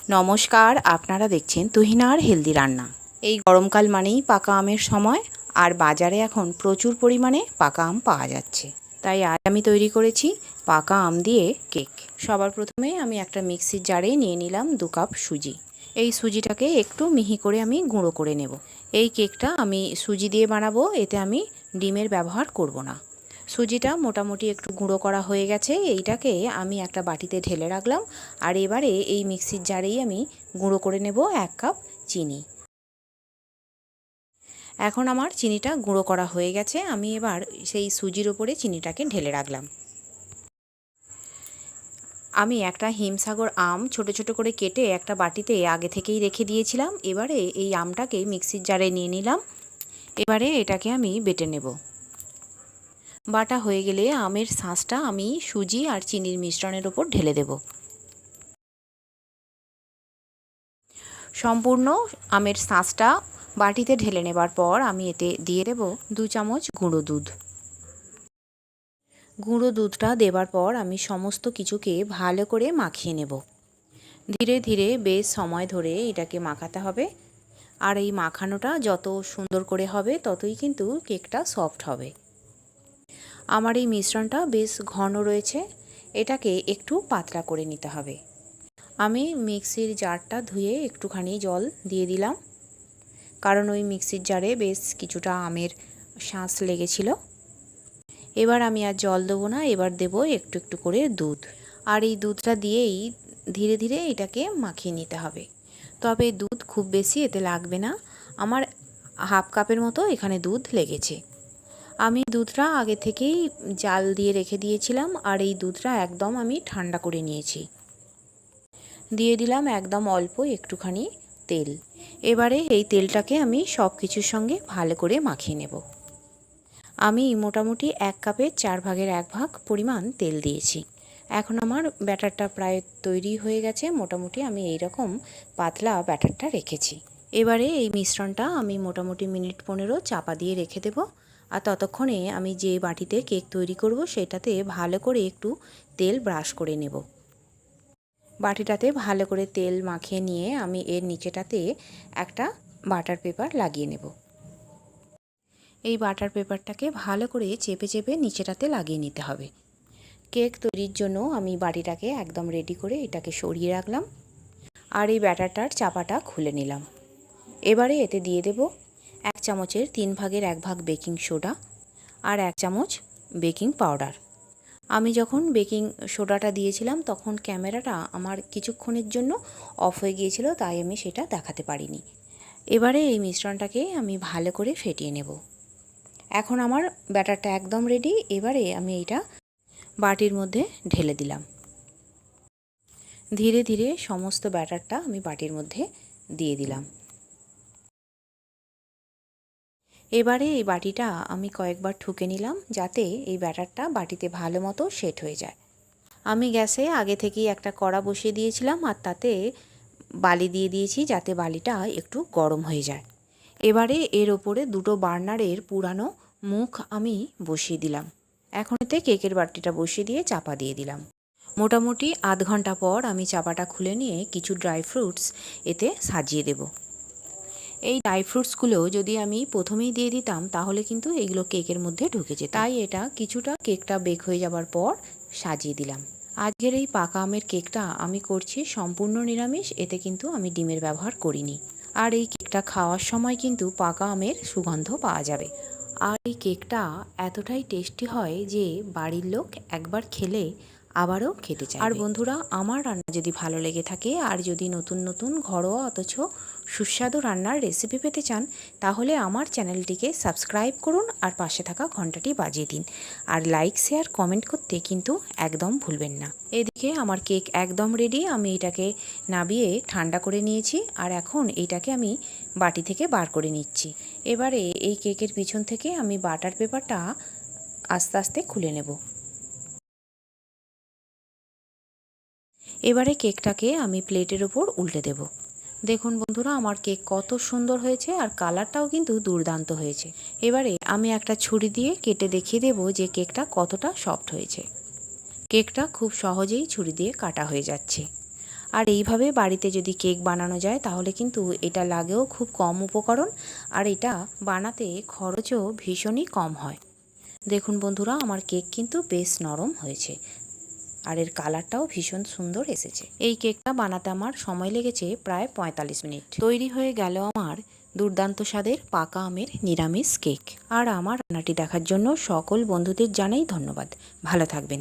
নমস্কার, আপনারা দেখছেন তুহিনার হেলদি রান্না। এই গরমকাল মানেই পাকা আমের সময়, আর বাজারে এখন প্রচুর পরিমাণে পাকা আম পাওয়া যাচ্ছে। তাই আজ আমি তৈরি করেছি পাকা আম দিয়ে কেক। সবার প্রথমে আমি একটা মিক্সির জারে নিয়ে নিলাম 2 কাপ সুজি। এই সুজিটাকে একটু মিহি করে আমি গুঁড়ো করে নেব। এই কেকটা আমি সুজি দিয়ে বানাবো, এতে আমি ডিমের ব্যবহার করব না। সুজিটা মোটামুটি একটু গুঁড়ো করা হয়ে গেছে, এইটাকে আমি একটা বাটিতে ঢেলে রাখলাম। আর এবারে এই মিক্সির জারেই আমি গুঁড়ো করে নেব 1 কাপ চিনি। এখন আমার চিনিটা গুঁড়ো করা হয়ে গেছে, আমি এবার সেই সুজির ওপরে চিনিটাকে ঢেলে রাখলাম। আমি একটা হিমসাগর আম ছোট ছোট করে কেটে একটা বাটিতে আগে থেকেই রেখে দিয়েছিলাম। এবারে এই আমটাকে মিক্সির জারে নিয়ে নিলাম। এবারে এটাকে আমি বেটে নেব। বাটা হয়ে গেলে আমের শাঁসটা আমি সুজি আর চিনির মিশ্রণের ওপর ঢেলে দেব। সম্পূর্ণ আমের শাঁসটা বাটিতে ঢেলে নেবার পর আমি এতে দিয়ে দেব 2 চামচ গুঁড়ো দুধ। গুঁড়ো দুধটা দেবার পর আমি সমস্ত কিছুকে ভালো করে মাখিয়ে নেব। ধীরে ধীরে বেশ সময় ধরে এটাকে মাখাতে হবে। আর এই মাখানোটা যত সুন্দর করে হবে ততই কিন্তু কেকটা সফট হবে। আমার এই মিশ্রণটা বেশ ঘন রয়েছে, এটাকে একটু পাতলা করে নিতে হবে। আমি মিক্সির জারটা ধুয়ে একটুখানি জল দিয়ে দিলাম, কারণ ওই মিক্সির জারে বেশ কিছুটা আমের শাঁস লেগেছিল। এবার আমি আর জল দেবো না, এবার দেব একটু একটু করে দুধ। আর এই দুধটা দিয়েই ধীরে ধীরে এটাকে মাখিয়ে নিতে হবে। তবে দুধ খুব বেশি এতে লাগবে না, আমার হাফ কাপের মতো এখানে দুধ লেগেছে। আমি দুধটা আগে থেকেই জাল দিয়ে রেখে দিয়েছিলাম, আর এই দুধটা একদম আমি ঠান্ডা করে নিয়েছি। দিয়ে দিলাম একদম অল্প একটুখানি তেল। এবারে এই তেলটাকে আমি সব কিছুর সঙ্গে ভালো করে মাখিয়ে নেব। আমি মোটামুটি 1 কাপের 4 ভাগের 1 ভাগ পরিমাণ তেল দিয়েছি। এখন আমার ব্যাটারটা প্রায় তৈরি হয়ে গেছে। মোটামুটি আমি এই রকম পাতলা ব্যাটারটা রেখেছি। এবারে এই মিশ্রণটা আমি মোটামুটি মিনিট 15 চাপা দিয়ে রেখে দেব। আর ততক্ষণে আমি যে বাটিতে কেক তৈরি করব সেটাতে ভালো করে একটু তেল ব্রাশ করে নেব। বাটিটাতে ভালো করে তেল মাখিয়ে নিয়ে আমি এর নিচেটাতে একটা বাটার পেপার লাগিয়ে নেব। এই বাটার পেপারটাকে ভালো করে চেপে চেপে নিচেটাতে লাগিয়ে নিতে হবে। কেক তৈরির জন্য আমি বাটিটাকে একদম রেডি করে এটাকে সরিয়ে রাখলাম। আর এই ব্যাটারটার চাপাটা খুলে নিলাম। এবারে এতে দিয়ে দেব 1 চামচের 3 ভাগের 1 ভাগ বেকিং সোডা আর 1 চামচ বেকিং পাউডার। আমি যখন বেকিং সোডাটা দিয়েছিলাম তখন ক্যামেরাটা আমার কিছুক্ষণের জন্য অফ হয়ে গিয়েছিল, তাই আমি সেটা দেখাতে পারিনি। এবারে এই মিশ্রণটাকে আমি ভালো করে ফেটিয়ে নেব। এখন আমার ব্যাটারটা একদম রেডি। এবারে আমি এইটা বাটির মধ্যে ঢেলে দিলাম। ধীরে ধীরে সমস্ত ব্যাটারটা আমি বাটির মধ্যে দিয়ে দিলাম। এবারে এই বাটিটা আমি কয়েকবার ঠুকে নিলাম, যাতে এই ব্যাটারটা বাটিতে ভালো মতো সেট হয়ে যায়। আমি গ্যাসে আগে থেকেই একটা কড়া বসিয়ে দিয়েছিলাম, আর তাতে বালি দিয়ে দিয়েছি যাতে বালিটা একটু গরম হয়ে যায়। এবারে এর ওপরে 2টো বার্নারের পুরানো মুখ আমি বসিয়ে দিলাম। এখন এতে কেকের বাটিটা বসিয়ে দিয়ে চাপা দিয়ে দিলাম। মোটামুটি আধ ঘন্টা পর আমি চাপাটা খুলে নিয়ে কিছু ড্রাই ফ্রুটস এতে সাজিয়ে দেব। এই ড্রাই ফ্রুটসগুলো যদি আমি প্রথমেই দিয়ে দিতাম তাহলে কিন্তু এগুলো কেকের মধ্যে ঢুকে যেত, তাই এটা কিছুটা কেকটা বেক হয়ে যাবার পর সাজিয়ে দিলাম। আজকের এই পাকা আমের কেকটা আমি করছি সম্পূর্ণ নিরামিষ, এতে কিন্তু আমি ডিমের ব্যবহার করিনি। আর এই কেকটা খাওয়ার সময় কিন্তু পাকা আমের সুগন্ধ পাওয়া যাবে। আর এই কেকটা এতটাই টেস্টি হয় যে বাড়ির লোক একবার খেলে আবারও খেতে চায়। আর বন্ধুরা, আমার রান্না যদি ভালো লেগে থাকে আর যদি নতুন নতুন ঘরোয়া অথচ সুস্বাদু রান্নার রেসিপি পেতে চান, তাহলে আমার চ্যানেলটিকে সাবস্ক্রাইব করুন আর পাশে থাকা ঘন্টাটি বাজিয়ে দিন। আর লাইক, শেয়ার, কমেন্ট করতে কিন্তু একদম ভুলবেন না। এদিকে আমার কেক একদম রেডি। আমি এটাকে নাবিয়ে ঠান্ডা করে নিয়েছি, আর এখন এইটাকে আমি বাটি থেকে বার করে নিচ্ছি। এবারে এই কেকের পিছন থেকে আমি বাটার পেপারটা আস্তে আস্তে খুলে নেব। এবারে কেকটাকে আমি প্লেটের ওপর উল্টে দেব। দেখুন বন্ধুরা, আমার কেক কত সুন্দর হয়েছে, আর কালারটাও কিন্তু দুর্দান্ত হয়েছে। এবারে আমি একটা ছুরি দিয়ে কেটে দেখিয়ে দেব যে কেকটা কতটা সফট হয়েছে। কেকটা খুব সহজেই ছুরি দিয়ে কাটা হয়ে যাচ্ছে। আর এইভাবে বাড়িতে যদি কেক বানানো যায় তাহলে কিন্তু এটা লাগেও খুব কম উপকরণ, আর এটা বানাতে খরচও ভীষণই কম হয়। দেখুন বন্ধুরা, আমার কেক কিন্তু বেশ নরম হয়েছে আর এর কালারটাও ভীষণ সুন্দর এসেছে। এই কেকটা বানাতে আমার সময় লেগেছে প্রায় 45 মিনিট। তৈরি হয়ে গেল আমার দুর্দান্ত স্বাদের পাকা আমের নিরামিষ কেক। আর আমার রান্নাটি দেখার জন্য সকল বন্ধুদের জানাই ধন্যবাদ। ভালো থাকবেন।